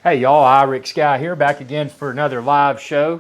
Hey y'all, IrixGuy here, back again for another live show.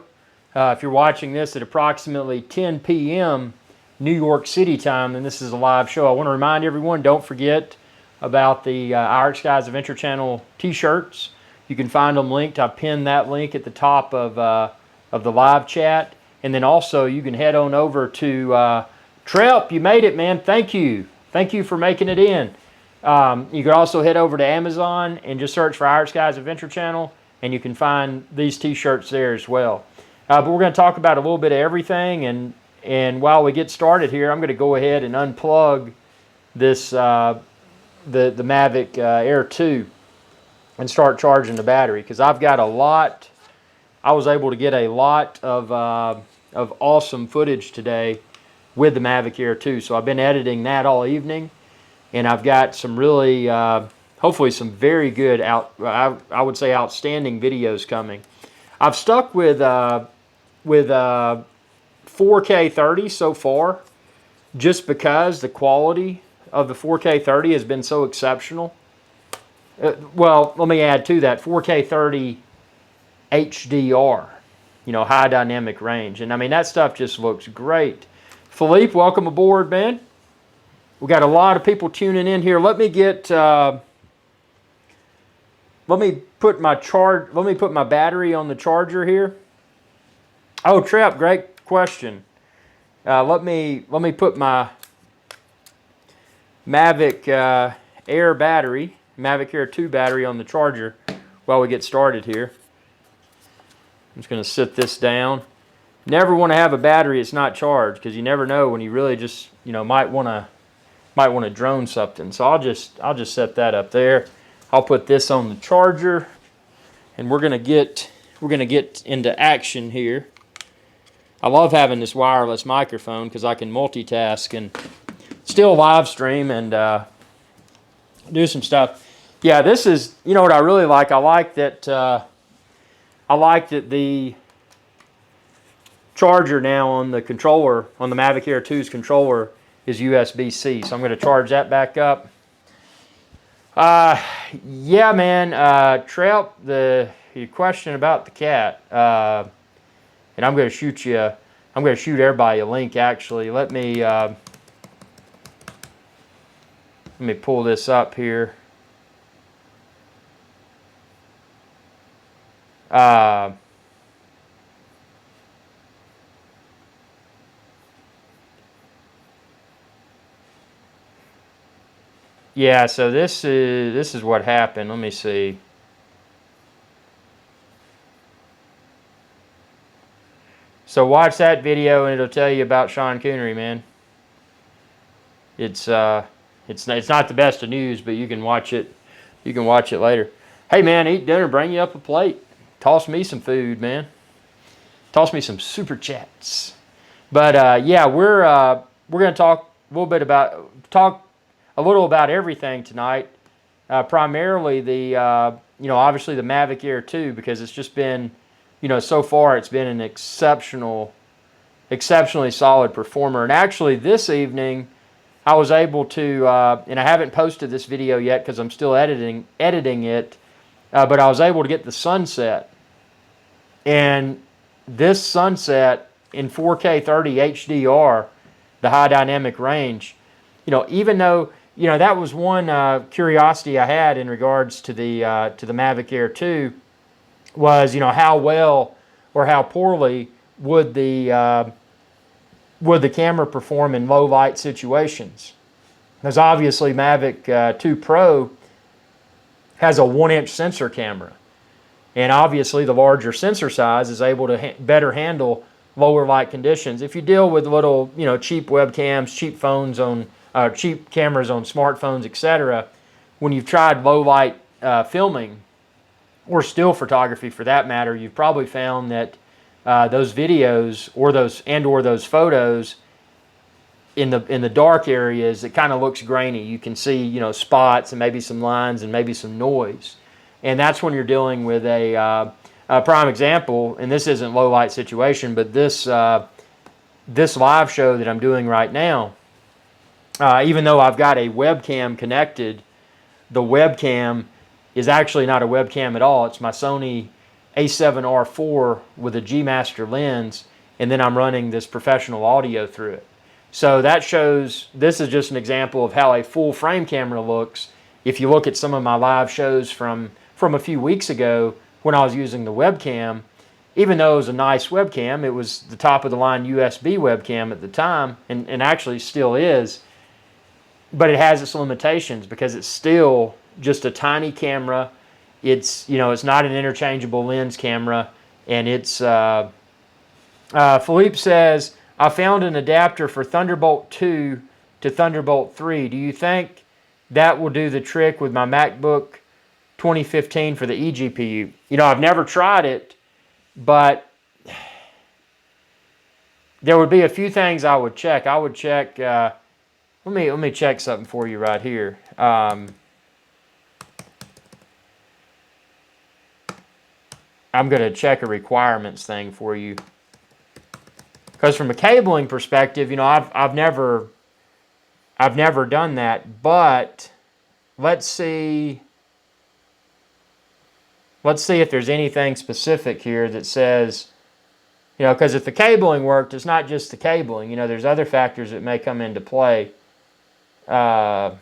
If you're watching this at approximately 10 p.m. New York City time, then this is a live show. I want to remind everyone, don't forget about the IrixGuy's Adventure Channel t-shirts. You can find them linked. I pinned that link at the top of the live chat. And then also you can head on over to Trep. You made it, man. Thank you. Thank you for making it in. You can also head over to Amazon and just search for IrixGuy's Adventure Channel, and you can find these t-shirts there as well. But we're going to talk about a little bit of everything, and while we get started here, I'm going to go ahead and unplug this the Mavic Air 2 and start charging the battery, because I've got a lot. I was able to get a lot of awesome footage today with the Mavic Air 2, so I've been editing that all evening. And I've got some really, hopefully some very good, I would say outstanding videos coming. I've stuck with 4K 30 so far, just because the quality of the 4K 30 has been so exceptional. Well, let me add to that, 4K 30 HDR, you know, high dynamic range. And I mean, that stuff just looks great. Philippe, welcome aboard, man. We got a lot of people tuning in here. Let me get let me put my battery on the charger here. Oh, Trap, great question. Let me put my Mavic Air battery, Mavic Air 2 battery on the charger while we get started here. I'm just going to sit this down. Never want to have a battery that's not charged, because you never know when you really just, you know, might want to drone something. So I'll just set that up there. I'll put this on the charger, and we're gonna get into action here. I love having this wireless microphone because I can multitask and still live stream and do some stuff. Yeah, this is, you know what I really like. I like that the charger now on the controller, on the Mavic Air 2's controller, is USB-C, so I'm going to charge that back up. Yeah, man, Trelp, your question about the cat, and I'm going to shoot everybody a link. Actually, let me pull this up here. Yeah, so this is what happened. Let me see. So watch that video and it'll tell you about Sean Coonery, man. It's not the best of news, but you can watch it. You can watch it later. Hey man, eat dinner, bring you up a plate. Toss me some food, man. Toss me some super chats. But yeah, we're going to talk a little bit about a little about everything tonight. Primarily the you know, obviously the Mavic Air 2, because it's just been, you know, so far it's been an exceptionally solid performer. And actually this evening I was able to, and I haven't posted this video yet because I'm still editing it, but I was able to get the sunset. And this sunset in 4K 30 HDR, the high dynamic range, you know, even though, you know, that was one curiosity I had in regards to the Mavic Air 2, was, you know, how well or how poorly would the camera perform in low light situations? Because obviously Mavic 2 Pro has a 1-inch sensor camera, and obviously the larger sensor size is able to better handle lower light conditions. If you deal with little, you know, cheap webcams, cheap phones on cheap cameras on smartphones, etc., when you've tried low light filming, or still photography for that matter, you've probably found that those videos or those photos in the dark areas, it kind of looks grainy. You can see, you know, spots and maybe some lines and maybe some noise, and that's when you're dealing with a prime example. And this isn't low light situation, but this live show that I'm doing right now, even though I've got a webcam connected, the webcam is actually not a webcam at all. It's my Sony A7R4 with a G Master lens, and then I'm running this professional audio through it. So that shows, this is just an example of how a full frame camera looks. If you look at some of my live shows from a few weeks ago when I was using the webcam, even though it was a nice webcam, it was the top of the line USB webcam at the time, and actually still is, but it has its limitations because it's still just a tiny camera. It's, you know, it's not an interchangeable lens camera, and it's, Philippe says, I found an adapter for Thunderbolt 2 to Thunderbolt 3. Do you think that will do the trick with my MacBook 2015 for the eGPU? You know, I've never tried it, but there would be a few things I would check. I would check, let me check something for you right here. I'm going to check a requirements thing for you. Because from a cabling perspective, you know, I've never done that, but let's see if there's anything specific here that says, you know, because if the cabling worked, it's not just the cabling. You know, there's other factors that may come into play. Let's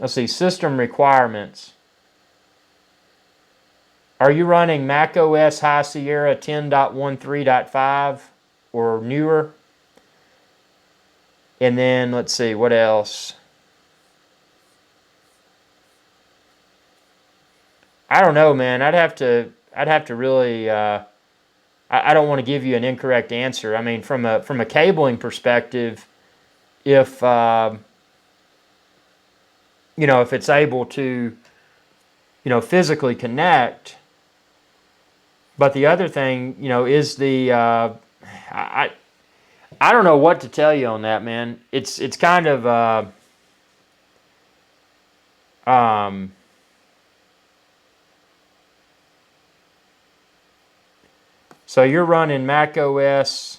see, system requirements. Are you running Mac OS High Sierra 10.13.5 or newer? And then let's see, what else? I don't know, man. I'd have to really. I don't want to give you an incorrect answer. I mean, from a cabling perspective, if you know, if it's able to, you know, physically connect. But the other thing, you know, is the I don't know what to tell you on that, man. It's kind of so you're running Mac OS.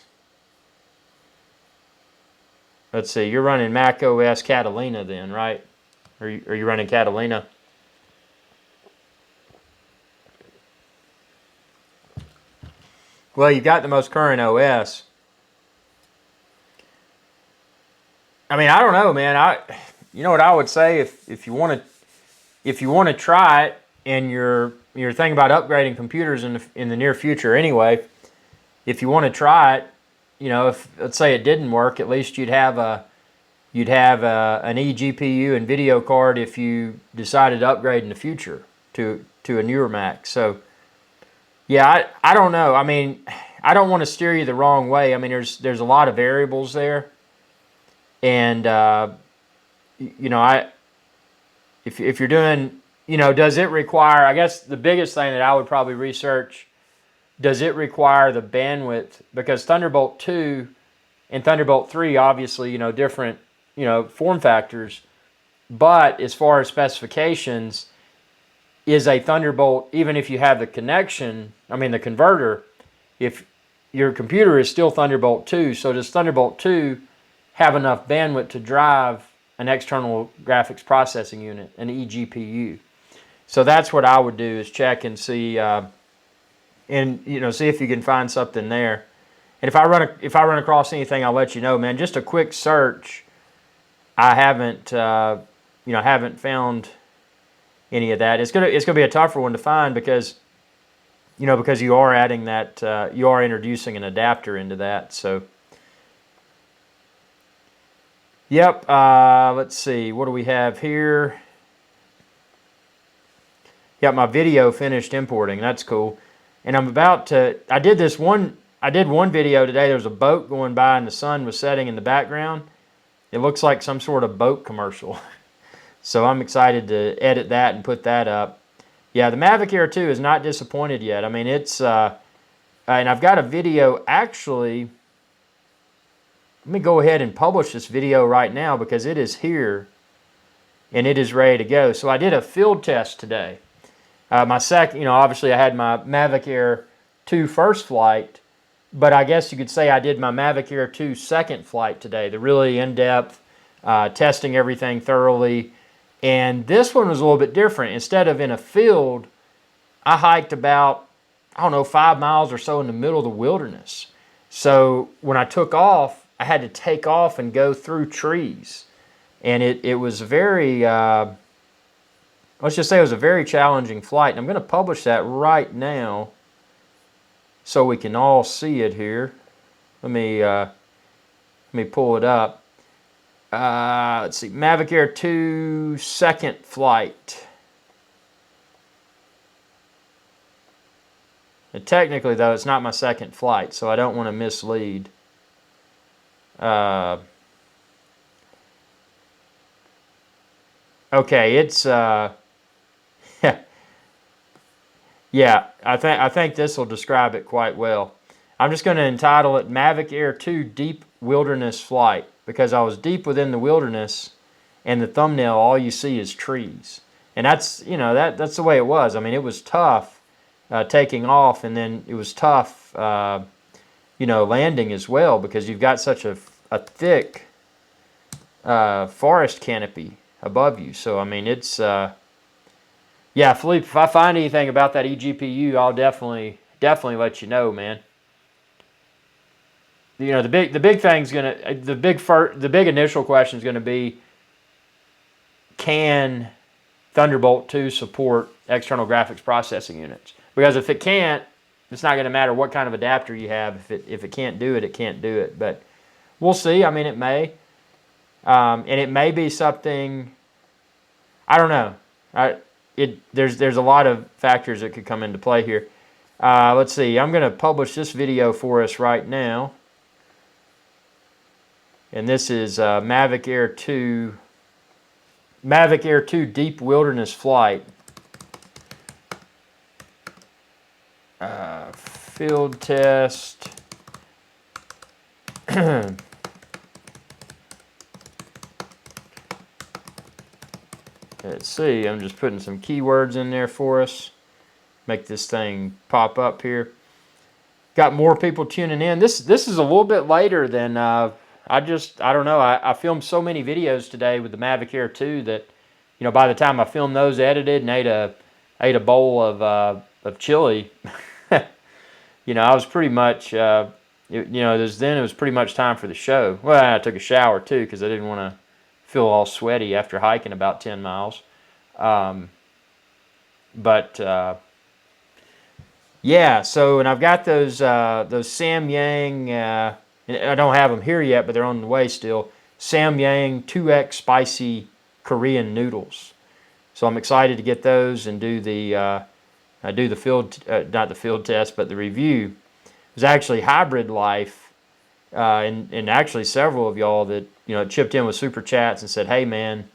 Let's see, you're running Mac OS Catalina then, right? Are you running Catalina? Well, you got the most current OS. I mean, I don't know, man. You know what I would say, if you want to try it, and you're thinking about upgrading computers in the near future anyway, if you want to try it, you know, if let's say it didn't work, at least you'd have an eGPU and video card if you decided to upgrade in the future to a newer Mac. So yeah, I don't know. I mean, I don't want to steer you the wrong way. I mean, there's a lot of variables there, and you know, if you're doing, you know, does it require? I guess the biggest thing that I would probably research, does it require the bandwidth? Because Thunderbolt 2 and Thunderbolt 3, obviously, you know, different, you know, form factors, but as far as specifications, is a Thunderbolt, even if you have the connection, I mean the converter, if your computer is still Thunderbolt 2, so does Thunderbolt 2 have enough bandwidth to drive an external graphics processing unit, an eGPU? So that's what I would do, is check and see, and you know, see if you can find something there. And if I run across anything, I'll let you know, man. Just a quick search, I haven't you know, haven't found any of that. It's gonna be a tougher one to find because, you know, because you are adding that, you are introducing an adapter into that. So yep, let's see, what do we have here? Got my video finished importing. That's cool. And I'm about to, I did one video today. There was a boat going by and the sun was setting in the background. It looks like some sort of boat commercial. So I'm excited to edit that and put that up. Yeah, the Mavic Air 2 is not disappointed yet. I mean, it's, and I've got a video actually. Let me go ahead and publish this video right now because it is here and it is ready to go. So I did a field test today. My second, you know, obviously I had my Mavic Air 2 first flight, but I guess you could say I did my Mavic Air 2 second flight today, the really in-depth, testing everything thoroughly. And this one was a little bit different. Instead of in a field, I hiked about, I don't know, 5 miles or so in the middle of the wilderness. So when I took off, I had to take off and go through trees. And it was very, let's just say it was a very challenging flight. And I'm going to publish that right now so we can all see it here. Let me pull it up. Let's see, Mavic Air 2 second flight. And technically, though, it's not my second flight, so I don't want to mislead. Okay, it's yeah, I think this will describe it quite well. I'm just going to entitle it Mavic Air 2 Deep Wilderness Flight, because I was deep within the wilderness, and the thumbnail, all you see is trees. And that's, you know, that's the way it was. I mean, it was tough taking off, and then it was tough, you know, landing as well, because you've got such a thick forest canopy above you. So, I mean, it's, yeah, Philippe, if I find anything about that eGPU, I'll definitely let you know, man. You know, the big thing's gonna, the big initial question is gonna be, can Thunderbolt 2 support external graphics processing units? Because if it can't, it's not gonna matter what kind of adapter you have. If it can't do it, it can't do it. But we'll see. I mean, it may, and it may be something. I don't know. There's a lot of factors that could come into play here. Let's see. I'm gonna publish this video for us right now. And this is Mavic Air 2 Deep Wilderness Flight. Field test. Let's see, I'm just putting some keywords in there for us. Make this thing pop up here. Got more people tuning in. This is a little bit later than I don't know. I filmed so many videos today with the Mavic Air 2 that, you know, by the time I filmed those, edited, and ate a bowl of chili, you know, I was pretty much, you know, it was pretty much time for the show. Well, I took a shower too because I didn't want to feel all sweaty after hiking about 10 miles. Yeah. So, and I've got those Samyang. I don't have them here yet, but they're on the way still. Samyang 2X spicy Korean noodles. So I'm excited to get those and do the field, not the field test, but the review. It was actually Hybrid Life, and actually several of y'all that, you know, chipped in with super chats and said, "Hey man,"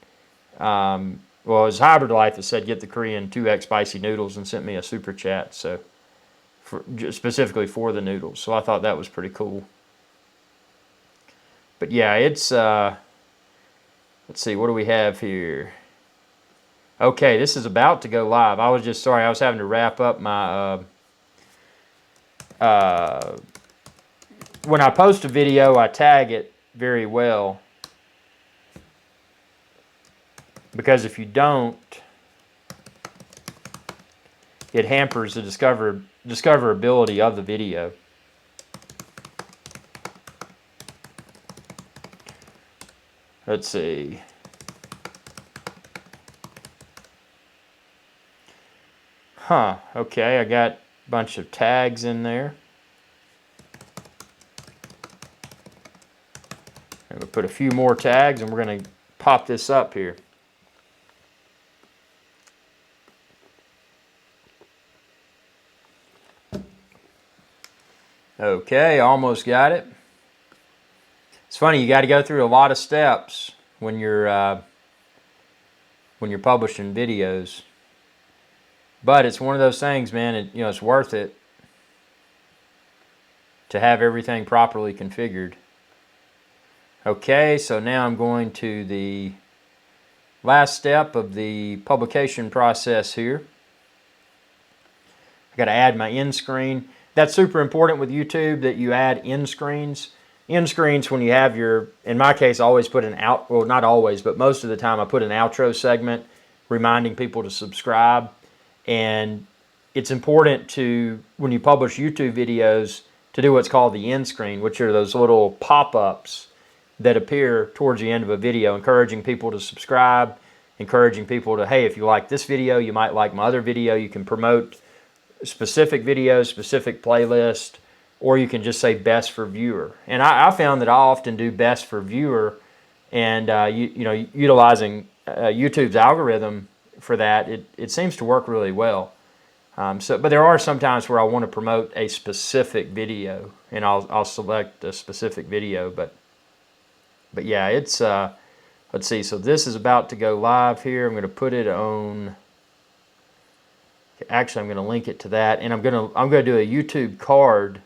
well, it was Hybrid Life that said get the Korean 2X spicy noodles and sent me a super chat. So specifically for the noodles. So I thought that was pretty cool. But yeah, it's, let's see, what do we have here? Okay, this is about to go live. I was just sorry, I was having to wrap up my, when I post a video, I tag it very well. Because if you don't, it hampers the discoverability of the video. Let's see. Huh, okay, I got a bunch of tags in there. And we'll put a few more tags and we're going to pop this up here. Okay, almost got it. It's funny, you got to go through a lot of steps when you're publishing videos. But it's one of those things, man, you know, it's worth it to have everything properly configured. Okay, so now I'm going to the last step of the publication process here. I got to add my end screen. That's super important with YouTube that you add end screens, end screens, when you have your, in my case, I always put an out, well, not always, but most of the time I put an outro segment reminding people to subscribe. And it's important to, when you publish YouTube videos, to do what's called the end screen, which are those little pop-ups that appear towards the end of a video, encouraging people to subscribe, encouraging people to, hey, if you like this video, you might like my other video. You can promote specific videos, specific playlist, or you can just say best for viewer. And I found that I often do best for viewer, and you know, utilizing YouTube's algorithm for that, it seems to work really well. But there are some times where I want to promote a specific video, and I'll select a specific video. But yeah, it's let's see. So this is about to go live here. I'm going to put it on. Actually, I'm going to link it to that, and I'm going to do a YouTube card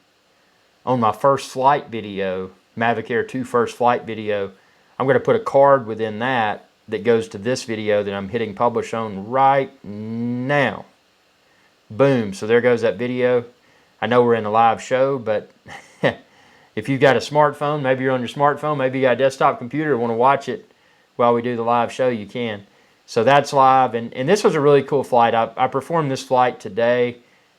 on my first flight video, Mavic Air 2 first flight video. I'm going to put a card within that goes to this video that I'm hitting publish on right now. Boom. So there goes that video. I know we're in a live show, but if you've got a smartphone, maybe you're on your smartphone, maybe you got a desktop computer, want to watch it while we do the live show, you can. So that's live, and this was a really cool flight. I performed this flight today,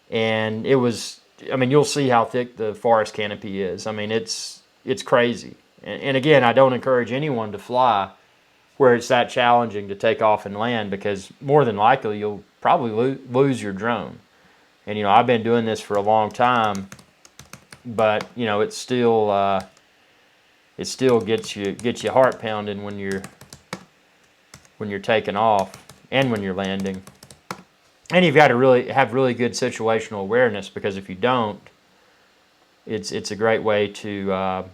and it was, I mean, you'll see how thick the forest canopy is. I mean, it's crazy. And again, I don't encourage anyone to fly where it's that challenging to take off and land, because more than likely you'll probably lose your drone. And you know, I've been doing this for a long time, but you know, it still gets you heart pounding when you're taking off and when you're landing. And you've got to really have really good situational awareness, because if you don't, it's a great way to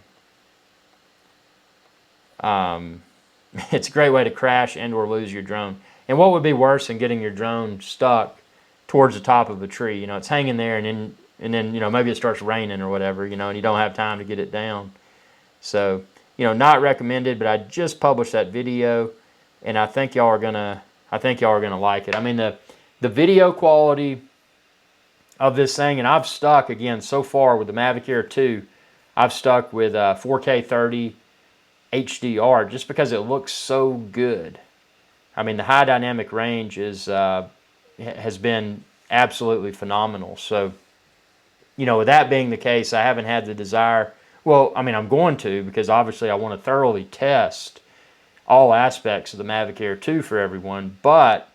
it's a great way to crash and or lose your drone. And what would be worse than getting your drone stuck towards the top of a tree? You know, it's hanging there, and then you know, maybe it starts raining or whatever, you know, and you don't have time to get it down. So, you know, not recommended, but I just published that video, and I think y'all are gonna like it. I mean, the video quality of this thing, and I've stuck, again, so far with the Mavic Air 2, I've stuck with 4K 30 HDR just because it looks so good. I mean, the high dynamic range has been absolutely phenomenal. So, you know, with that being the case, I haven't had the desire. Well, I mean, I'm going to, because obviously I want to thoroughly test all aspects of the Mavic Air 2 for everyone, but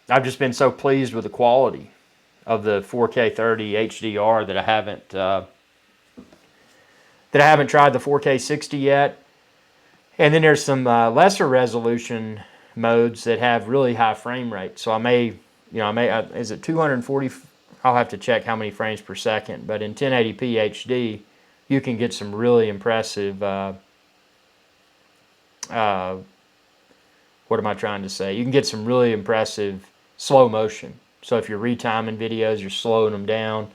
I've just been so pleased with the quality of the 4K 30 HDR that I haven't tried the 4K 60 yet. And then there's some lesser resolution modes that have really high frame rate. So I may, is it 240? I'll have to check how many frames per second. But in 1080p HD, you can get some really impressive, what am I trying to say? You can get some really impressive slow motion. So if you're retiming videos, you're slowing them down,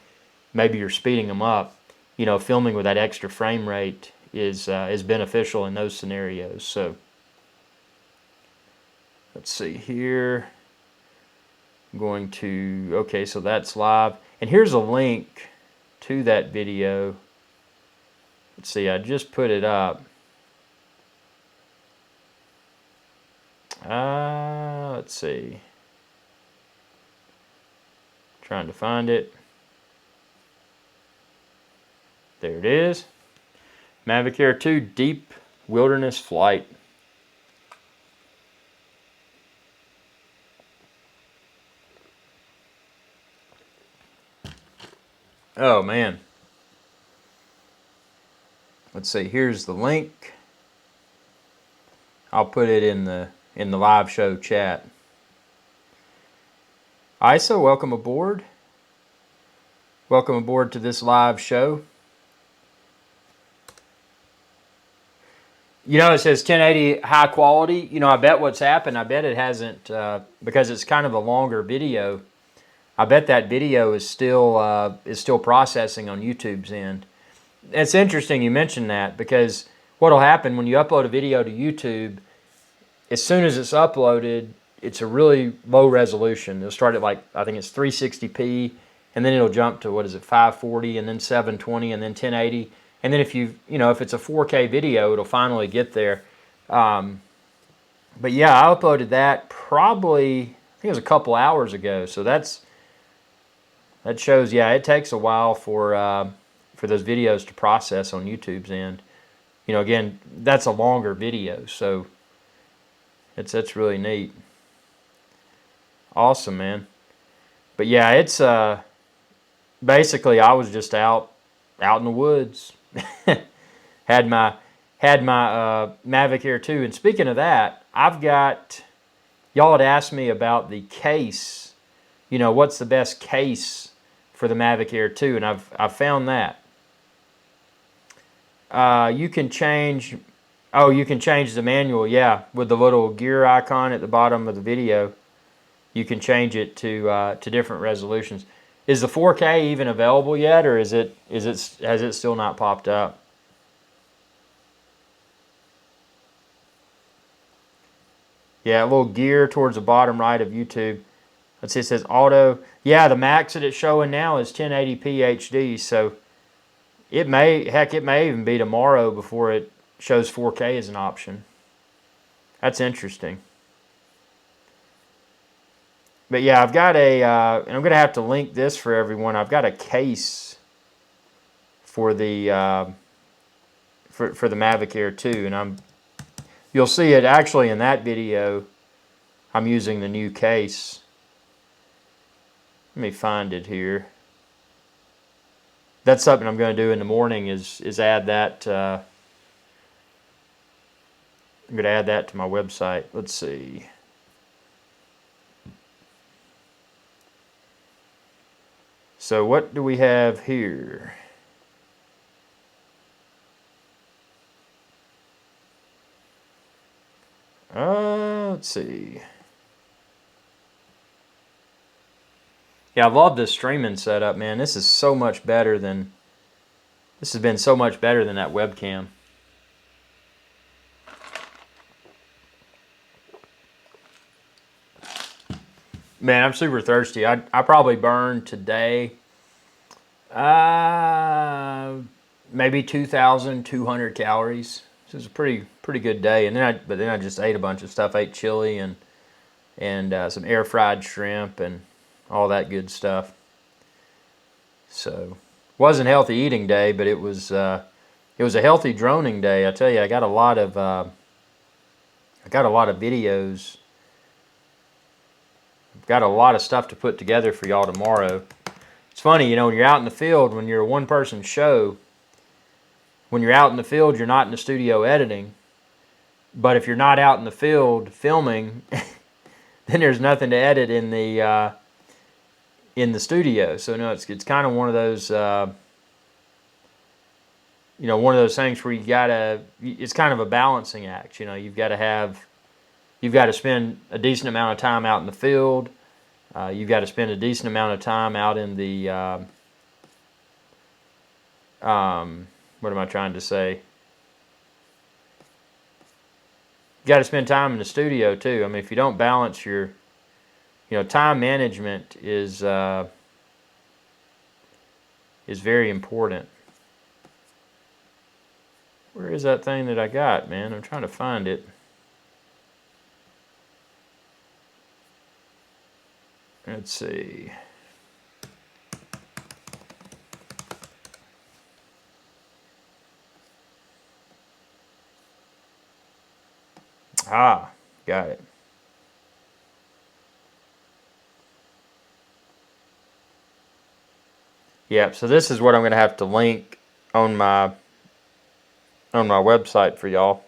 maybe you're speeding them up, you know, filming with that extra frame rate is beneficial in those scenarios. So let's see here. I'm going to, okay, so that's live. And here's a link to that video. Let's see, I just put it up. Let's see. Trying to find it. There it is. Mavic Air 2 Deep Wilderness Flight. Oh man. Let's see, here's the link. I'll put it in the live show chat. ISO, welcome aboard. Welcome aboard to this live show. You know, it says 1080 high quality. You know, I bet what's happened, I bet it hasn't, because it's kind of a longer video, I bet that video is still processing on YouTube's end. It's interesting you mentioned that, because what'll happen when you upload a video to YouTube, as soon as it's uploaded, it's a really low resolution. It'll start at, like, I think it's 360p, and then it'll jump to, what is it, 540, and then 720, and then 1080. And then if if it's a 4K video, it'll finally get there. But yeah, I uploaded that probably, I think it was a couple hours ago. So that shows, yeah, it takes a while for those videos to process on YouTube's end. Again, that's a longer video, so that's really neat. Awesome, man. But yeah, it's basically I was just out in the woods. had my Mavic Air 2, and speaking of that, y'all had asked me about the case. What's the best case for the Mavic Air 2, and I've found that. You can change the manual, yeah, with the little gear icon at the bottom of the video. You can change it to different resolutions. Is the 4K even available yet, or has it still not popped up? Yeah, a little gear towards the bottom right of YouTube. Let's see, it says auto. Yeah, the max that it's showing now is 1080p HD, so it may even be tomorrow before it shows 4K as an option. That's interesting. But yeah, I've got and I'm going to have to link this for everyone. I've got a case for the for the Mavic Air 2, and you'll see it actually in that video. I'm using the new case. Let me find it here. That's something I'm going to do in the morning is add that. I'm going to add that to my website. Let's see. So what do we have here? Let's see. Yeah, I love this streaming setup, man. This is so much better than. This has been so much better than that webcam. Man, I'm super thirsty. I probably burned today maybe 2,200 calories. So it was a pretty good day. And then I just ate a bunch of stuff. I ate chili and some air fried shrimp and all that good stuff. So wasn't a healthy eating day, but it was a healthy droning day. I tell you, I got a lot of videos. I've got a lot of stuff to put together for y'all tomorrow. It's funny, when you're out in the field, when you're a one-person show, when you're out in the field, you're not in the studio editing. But if you're not out in the field filming, then there's nothing to edit in the studio. So no, it's kind of one of those one of those things where it's kind of a balancing act. You've got to spend a decent amount of time out in the field. You've got to spend a decent amount of time out in the what am I trying to say? You got to spend time in the studio too. I mean, if you don't balance your time management is very important. Where is that thing that I got, man? I'm trying to find it. Let's see. Ah, got it. Yep, so this is what I'm going to have to link on my website for y'all.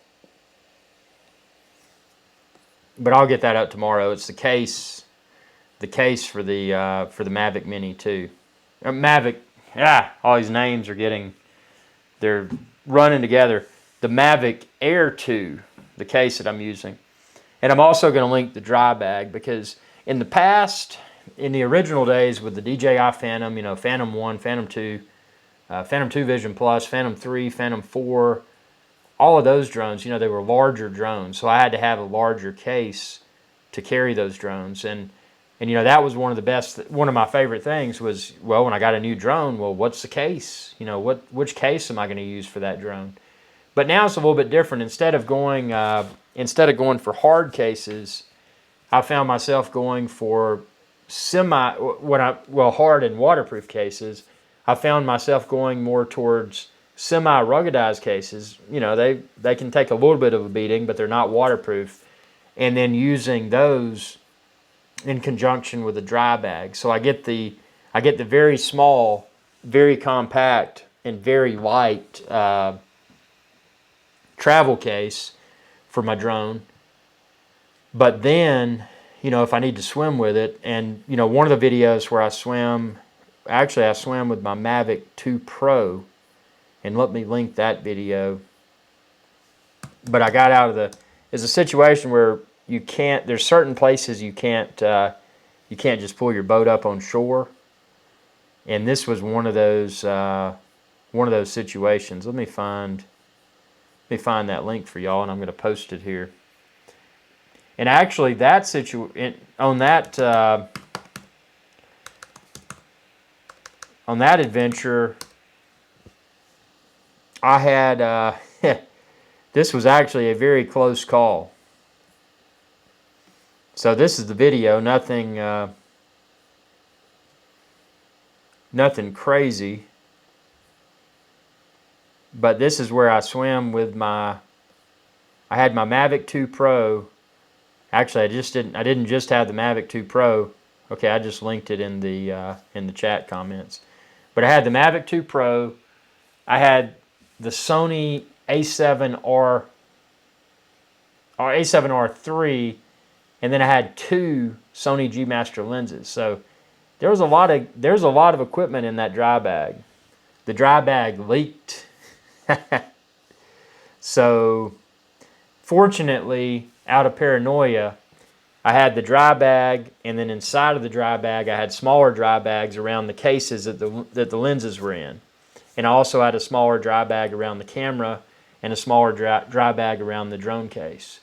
But I'll get that out tomorrow. It's the case for the Mavic Mini 2. Mavic, all these names they're running together. The Mavic Air 2, the case that I'm using. And I'm also going to link the dry bag, because in the past, in the original days with the DJI Phantom, Phantom 1, Phantom 2, Phantom 2 Vision Plus, Phantom 3, Phantom 4, all of those drones, they were larger drones. So I had to have a larger case to carry those drones. And And that was one of my favorite things was, well, when I got a new drone, well, what's the case? Which case am I going to use for that drone? But now it's a little bit different. Instead of going for hard cases, I found myself going for hard and waterproof cases. I found myself going more towards semi-ruggedized cases. They can take a little bit of a beating, but they're not waterproof. And then using those in conjunction with a dry bag. So I get the very small, very compact, and very light travel case for my drone. But then, if I need to swim with it, and one of the videos where I swam with my Mavic 2 Pro, and let me link that video. But I got out of it's a situation where there's certain places you can't just pull your boat up on shore, and this was one of those situations. Let me find that link for y'all, and I'm going to post it here. And actually, on that adventure, I had this was actually a very close call. So this is the video. Nothing crazy, but this is where I swam with I had my Mavic 2 Pro. Actually, I didn't just have the Mavic 2 Pro. Okay, I just linked it in the chat comments. But I had the Mavic 2 Pro. I had the Sony A7R or A7R3, and then I had 2 Sony G Master lenses. So there's a lot of equipment in that dry bag. The dry bag leaked. So fortunately, out of paranoia, I had the dry bag, and then inside of the dry bag, I had smaller dry bags around the cases that the lenses were in. And I also had a smaller dry bag around the camera and a smaller dry bag around the drone case.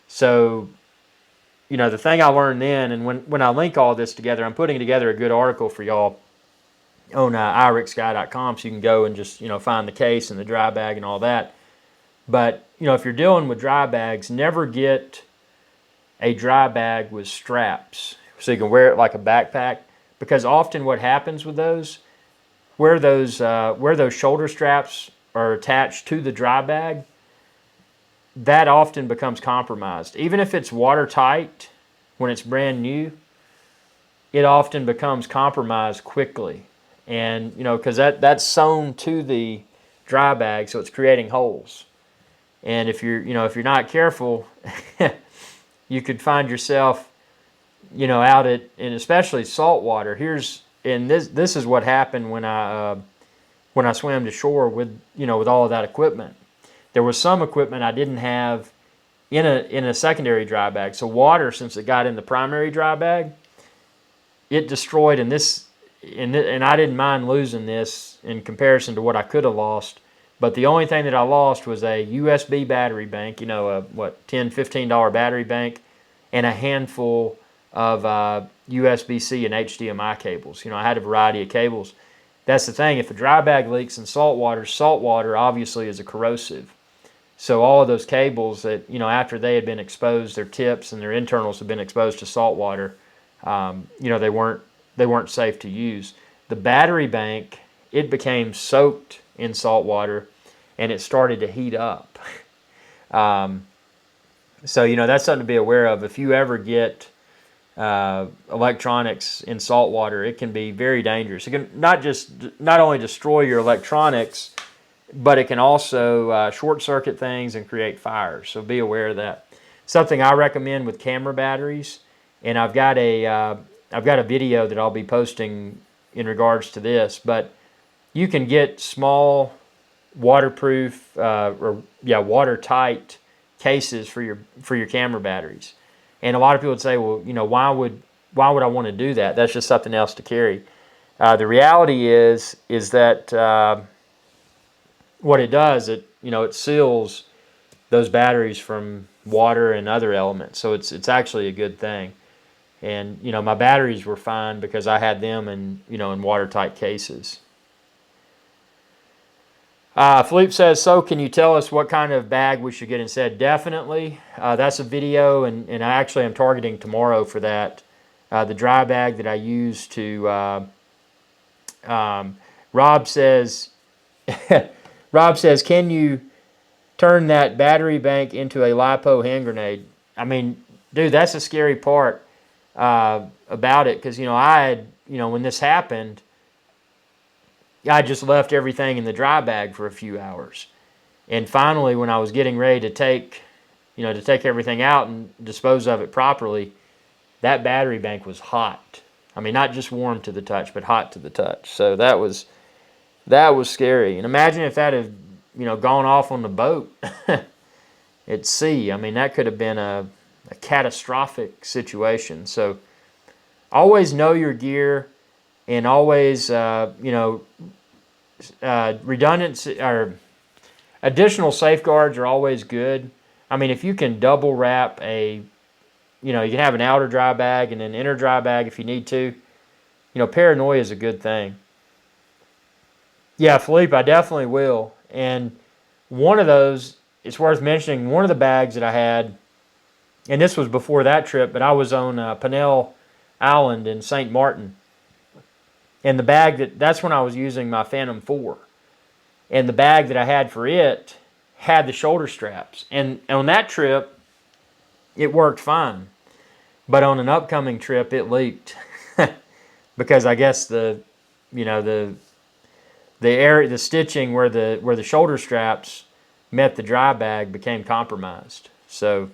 So, the thing I learned then, and when I link all this together, I'm putting together a good article for y'all on IrixGuy.com, so you can go and just, find the case and the dry bag and all that. But, if you're dealing with dry bags, never get a dry bag with straps so you can wear it like a backpack, because often what happens with those, where those shoulder straps are attached to the dry bag, that often becomes compromised. Even if it's watertight when it's brand new, it often becomes compromised quickly. And, because that's sewn to the dry bag, so it's creating holes. And if you're not careful, you could find yourself, out in especially salt water. This is what happened when I swam to shore with all of that equipment. There was some equipment I didn't have in a secondary dry bag. So water, since it got in the primary dry bag, it destroyed. And I didn't mind losing this in comparison to what I could have lost. But the only thing that I lost was a USB battery bank, a $10, $15 battery bank, and a handful of USB-C and HDMI cables. I had a variety of cables. That's the thing. If a dry bag leaks in salt water obviously is a corrosive. So all of those cables that, after they had been exposed, their tips and their internals had been exposed to salt water, they weren't safe to use. The battery bank, it became soaked in salt water, and it started to heat up. So, that's something to be aware of. If you ever get electronics in salt water, it can be very dangerous. It can not only destroy your electronics, but it can also short circuit things and create fires. So be aware of that. Something I recommend with camera batteries, and I've got a video that I'll be posting in regards to this, but you can get small waterproof watertight cases for your camera batteries. And a lot of people would say, well, why would I want to do that? That's just something else to carry. The reality is that what it does, it seals those batteries from water and other elements. So it's actually a good thing. And, you know, my batteries were fine because I had them in, you know, in watertight cases. Philippe says, so can you tell us what kind of bag we should get instead? Definitely. That's a video, and I actually am targeting tomorrow for that. The dry bag that I use to, Rob says, Rob says, can you turn that battery bank into a LiPo hand grenade? I mean, dude, that's the scary part about it, because, you know, I had, you know, when this happened, I just left everything in the dry bag for a few hours. And finally, when I was getting ready to take, you know, to take everything out and dispose of it properly, that battery bank was hot. I mean, not just warm to the touch, but hot to the touch. So that was scary. And imagine if that had, you know, gone off on the boat at sea. I mean, that could have been a catastrophic situation. So always know your gear, and always, you know, redundancy or additional safeguards are always good. I mean, if you can double wrap you know, you can have an outer dry bag and an inner dry bag if you need to. You know, paranoia is a good thing. Yeah, Philippe, I definitely will. And one of those, it's worth mentioning, one of the bags that I had, and this was before that trip, but I was on Pinnell Island in St. Martin. And the bag that's when I was using my Phantom 4. And the bag that I had for it had the shoulder straps. And on that trip, it worked fine. But on an upcoming trip, it leaked. Because I guess the stitching where the shoulder straps met the dry bag became compromised. So,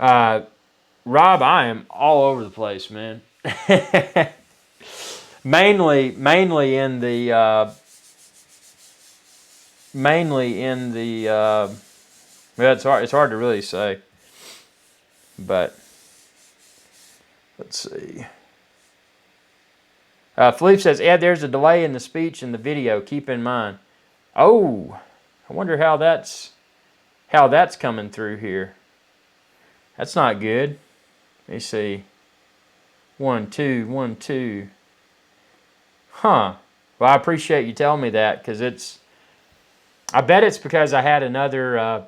Rob, I am all over the place, man. mainly in the well, it's hard to really say, but let's see. Philippe says, Ed, there's a delay in the speech and the video. Keep in mind. Oh, I wonder how that's coming through here. That's not good. Let me see. 1, 2, 1, 2. Huh. Well, I appreciate you telling me that, because I bet it's because I had another, I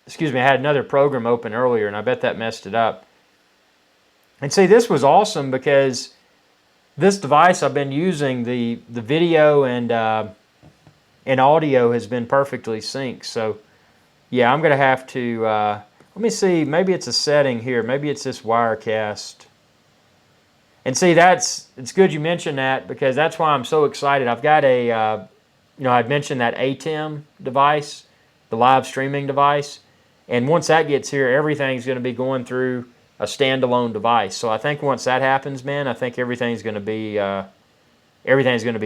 had another program open earlier, and I bet that messed it up. And see, this was awesome because this device I've been using, the video and audio has been perfectly synced. So, yeah, I'm going to have to, let me see, maybe it's a setting here. Maybe it's this Wirecast. And see, it's good you mentioned that, because that's why I'm so excited. I've got a, I'd mentioned that ATEM device, the live streaming device. And once that gets here, everything's going to be going through a standalone device. So I think once that happens, man, I think everything's going to be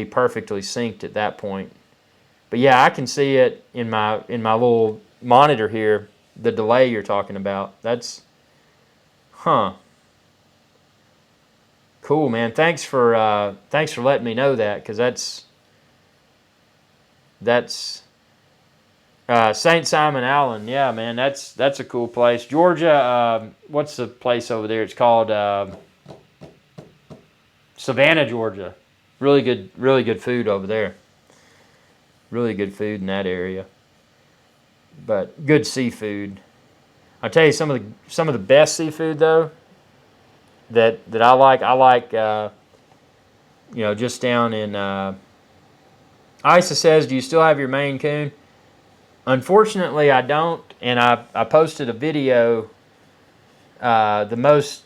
perfectly synced at that point. But yeah, I can see it in my little monitor here, the delay you're talking about. That's, cool, man. Thanks for letting me know that, because that's St. Simon Island. Yeah, man, that's a cool place. Georgia, what's the place over there? It's called Savannah, Georgia. Really good food over there. Really good food in that area. But good seafood. I'll tell you some of the best seafood though that I like. I like just down in Isa says, do you still have your Maine Coon? Unfortunately, I don't, and I posted a video, the most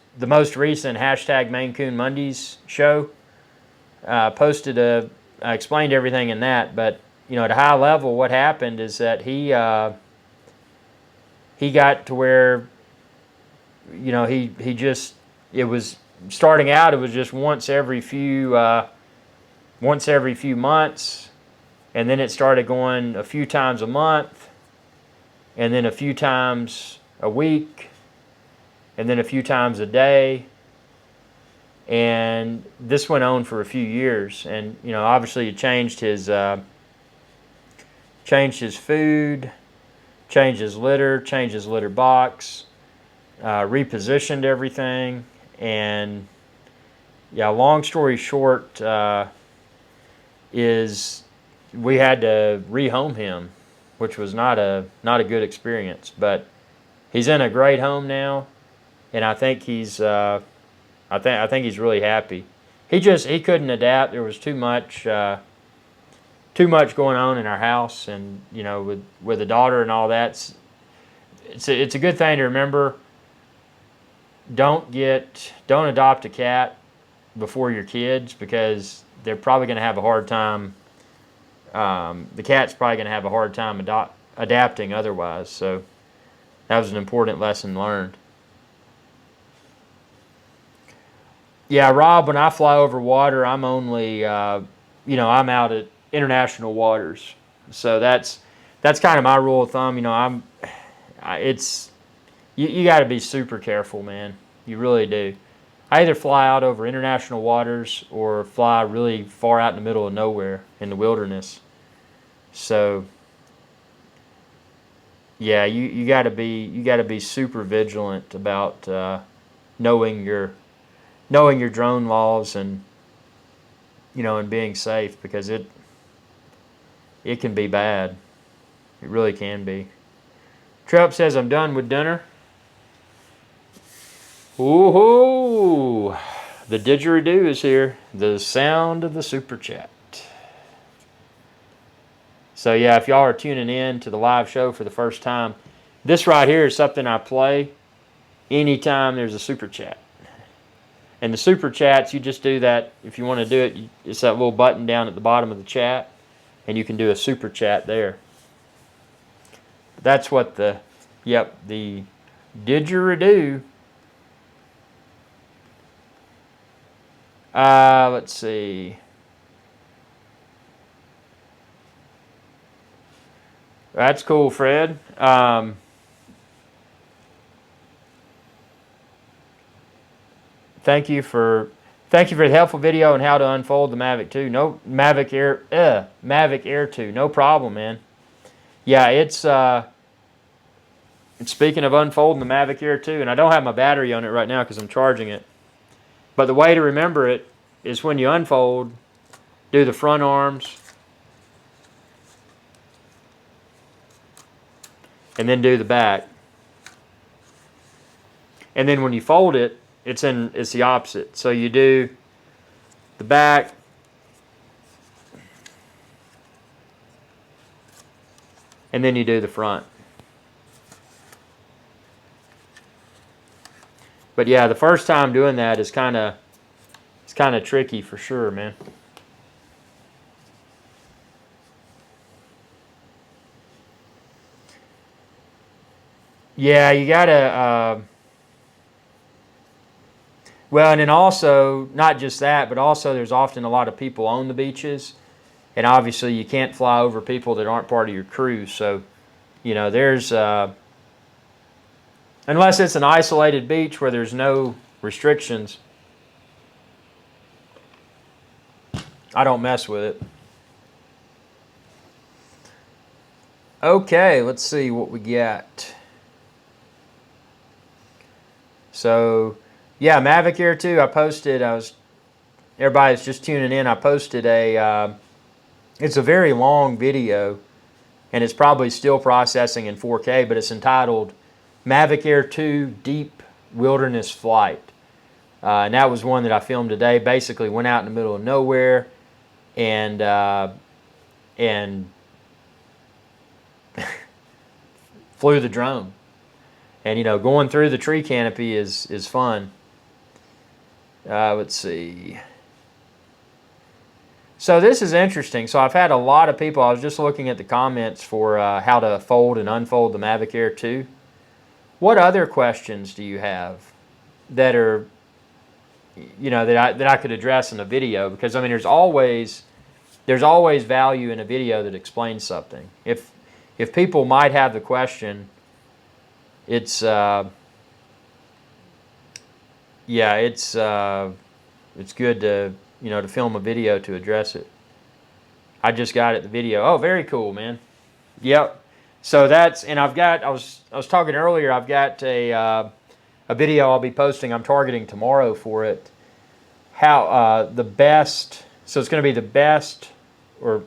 recent hashtag Maine Coon Mondays show. I explained everything in that, but at a high level, what happened is that he got to where he just, it was starting out, it was just once every few months. And then it started going a few times a month, and then a few times a week, and then a few times a day. And this went on for a few years. And obviously, he changed his food, changed his litter box, repositioned everything, and yeah, long story short, is we had to rehome him, which was not a good experience. But he's in a great home now, and I think he's I think he's really happy. He couldn't adapt. There was too much going on in our house, and with the daughter and all that. It's a good thing to remember. Don't adopt a cat before your kids, because they're probably going to have a hard time. The cat's probably going to have a hard time adapting otherwise. So that was an important lesson learned. Yeah, Rob, when I fly over water, I'm only, I'm out at international waters. So that's kind of my rule of thumb. You got to be super careful, man. You really do. I either fly out over international waters or fly really far out in the middle of nowhere in the wilderness. So yeah, you got to be super vigilant about knowing your drone laws, and and being safe, because it can be bad. It really can be. Trump says, I'm done with dinner. Ooh, the didgeridoo is here. The sound of the super chat. So yeah, if y'all are tuning in to the live show for the first time, this right here is something I play anytime there's a super chat. And the super chats, you just do that. If you want to do it, it's that little button down at the bottom of the chat, and you can do a super chat there. That's what the didgeridoo. Let's see. That's cool, Fred. Thank you for the helpful video on how to unfold the Mavic 2. No, Mavic Air 2. No problem, man. Yeah, it's speaking of unfolding the Mavic Air 2, and I don't have my battery on it right now because I'm charging it. But the way to remember it is, when you unfold, do the front arms, and then do the back. And then when you fold it, it's the opposite. So you do the back, and then you do the front. But yeah, the first time doing that is kind of tricky for sure, man. Yeah, you gotta. Well, and then also, not just that, but also there's often a lot of people on the beaches, and obviously you can't fly over people that aren't part of your crew. So, there's unless it's an isolated beach where there's no restrictions, I don't mess with it. Okay, let's see what we got. So, yeah, Mavic Air 2, I posted, everybody that's just tuning in, I posted it's a very long video, and it's probably still processing in 4K, but it's entitled Mavic Air 2 Deep Wilderness Flight. And that was one that I filmed today. Basically went out in the middle of nowhere and flew the drone. And, going through the tree canopy is fun. Let's see. So this is interesting. So I've had a lot of people, I was just looking at the comments for how to fold and unfold the Mavic Air 2. What other questions do you have that are, that I could address in a video? Because, I mean, there's always value in a video that explains something. If people might have the question, it's good to to film a video to address it. I just got it, the video. Oh, very cool, man. Yep. So that's, and I was talking earlier, I've got a a video I'll be posting. I'm targeting tomorrow for it. How the best, so it's going to be the best, or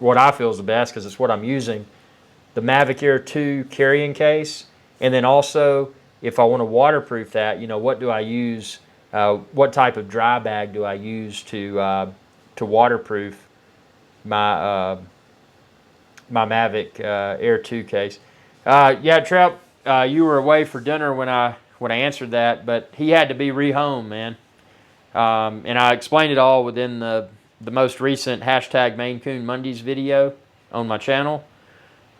what I feel is the best because it's what I'm using, the Mavic Air 2 carrying case, and then also if I want to waterproof that, you know, what do I use, what type of dry bag do I use to waterproof my my Mavic Air 2 case. Yeah, Trep, you were away for dinner when I answered that, but he had to be rehomed, man. And I explained it all within the most recent hashtag Maine Coon Mondays video on my channel.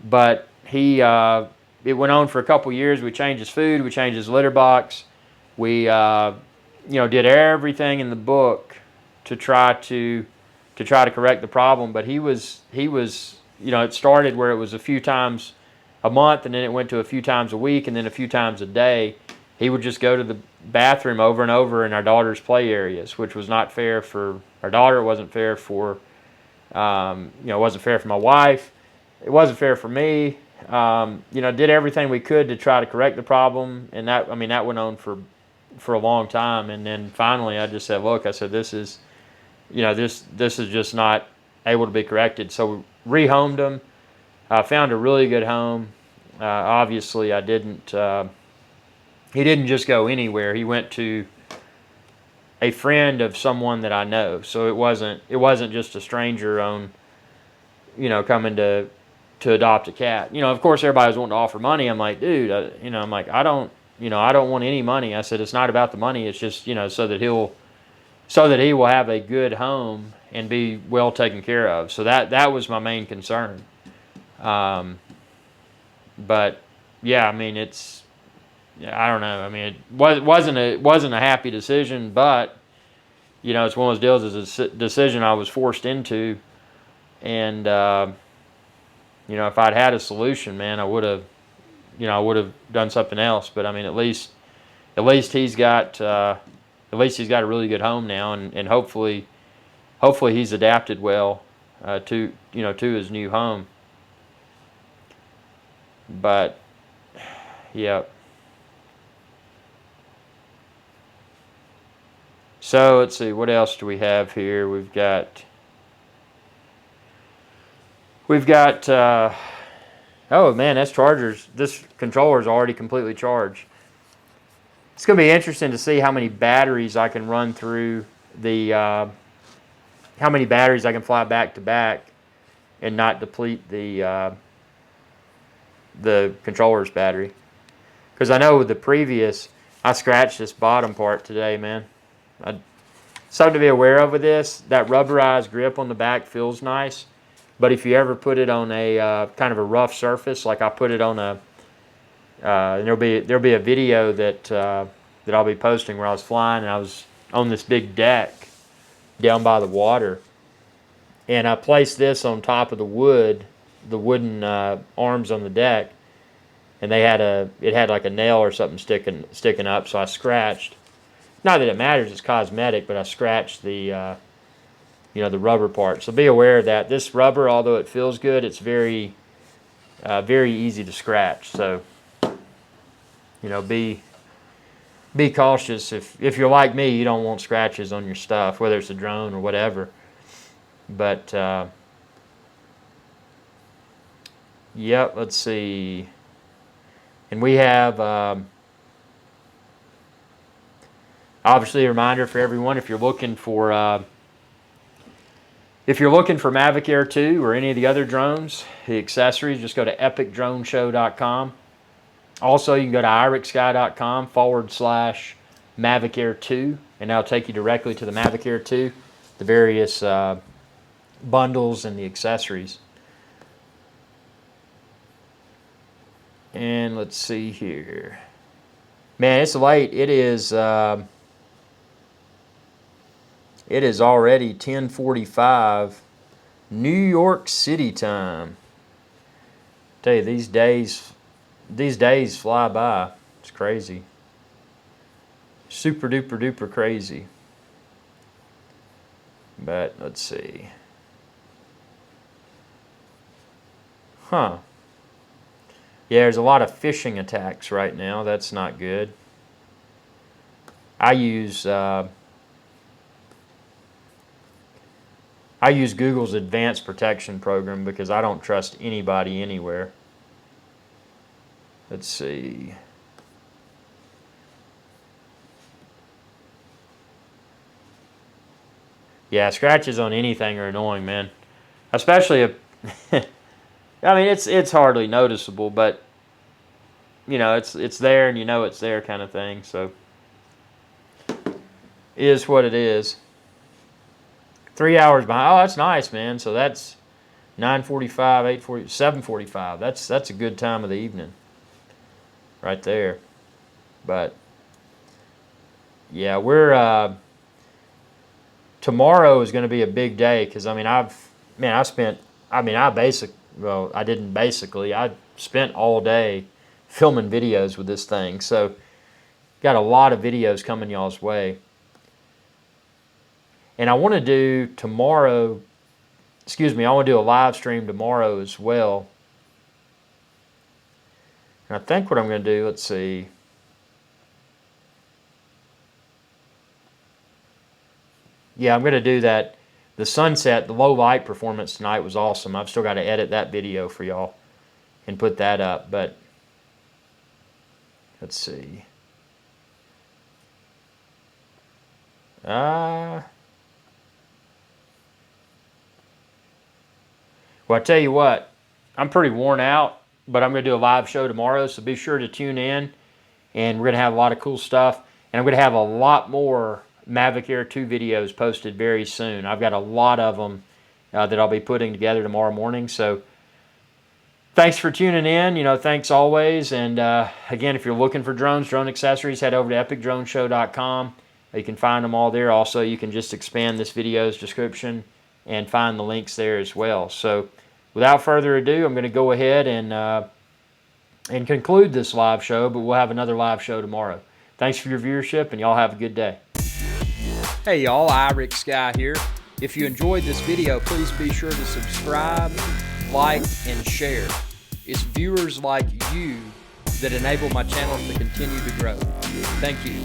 But he, it went on for a couple years. We changed his food, we changed his litter box, we, you know, did everything in the book to try to correct the problem. But he was, you know, it started where it was a few times a month, and then it went to a few times a week, and then a few times a day. He would just go to the bathroom over and over in our daughter's play areas, which was not fair for our daughter. It wasn't fair for, you know, it wasn't fair for my wife. It wasn't fair for me. You know, did everything we could to try to correct the problem, and that, I mean, that went on for a long time. And then finally, I just said, look, I said, this is, you know, this is just not able to be corrected. So we rehomed him. I found a really good home. Obviously, I didn't. He didn't just go anywhere. He went to a friend of someone that I know. So it wasn't just a stranger on, you know, coming to adopt a cat. You know, of course, everybody was wanting to offer money. I'm like, dude, you know, I'm like, I don't want any money. I said, it's not about the money. It's just, you know, so that he will have a good home and be well taken care of. So that was my main concern. But yeah, I mean, it's, I don't know. I mean, it wasn't a happy decision, but you know, it's one of those deals. It's a decision I was forced into, and you know, if I'd had a solution, man, I would have done something else. But I mean, at least he's got a really good home now, and hopefully he's adapted well to his new home. But yeah. So let's see, what else do we have here? We've got oh man, this controller's already completely charged. It's going to be interesting to see how many batteries I can run through how many batteries I can fly back to back and not deplete the controller's battery. Because I know with the previous, I scratched this bottom part today, man. Something to be aware of with this, that rubberized grip on the back feels nice, but if you ever put it on a kind of a rough surface, like I put it on a, there'll be a video that I'll be posting where I was flying and I was on this big deck down by the water, and I placed this on top of the wooden arms on the deck, and it had like a nail or something sticking up, so I scratched. Not that it matters, it's cosmetic, but I scratched the the rubber part. So be aware of that. This rubber, although it feels good, it's very easy to scratch. So you know, be cautious. If you're like me, you don't want scratches on your stuff, whether it's a drone or whatever. But yep, let's see. And we have obviously a reminder for everyone, if you're looking for Mavic Air 2 or any of the other drones, the accessories, just go to epicdroneshow.com. Also, you can go to IrixGuy.com/Mavic Air 2, and that'll take you directly to the Mavic Air 2, the various bundles and the accessories. And let's see here. Man, it's late. It is already 10:45 New York City time. Tell you, these days fly by. It's crazy. Super duper duper crazy. But let's see. Huh. Yeah, there's a lot of phishing attacks right now. That's not good. I use Google's Advanced Protection Program because I don't trust anybody anywhere. Let's see. Yeah, scratches on anything are annoying, man. Especially if, I mean, it's hardly noticeable, but you know, it's there and you know it's there kind of thing. So, it is what it is. 3 hours behind. Oh, that's nice, man. So that's 9:45, 8:40, 7:45. That's a good time of the evening, right there. But yeah, we're tomorrow is going to be a big day because I mean I spent all day filming videos with this thing, so got a lot of videos coming y'all's way. And I want to do tomorrow, I want to do a live stream tomorrow as well. And I think what I'm going to do, let's see. Yeah, I'm going to do that. The sunset, the low light performance tonight was awesome. I've still got to edit that video for y'all and put that up. But let's see. Well, I tell you what, I'm pretty worn out, but I'm going to do a live show tomorrow, so be sure to tune in. And we're going to have a lot of cool stuff. And I'm going to have a lot more Mavic Air 2 videos posted very soon. I've got a lot of them that I'll be putting together tomorrow morning. So thanks for tuning in. You know, thanks always. And again, if you're looking for drones, drone accessories, head over to epicdroneshow.com. You can find them all there. Also, you can just expand this video's description and find the links there as well. So without further ado, I'm going to go ahead and conclude this live show, but we'll have another live show tomorrow. Thanks for your viewership, and y'all have a good day. Hey y'all, IrixGuy here. If you enjoyed this video, please be sure to subscribe, like, and share. It's viewers like you that enable my channel to continue to grow. Thank you.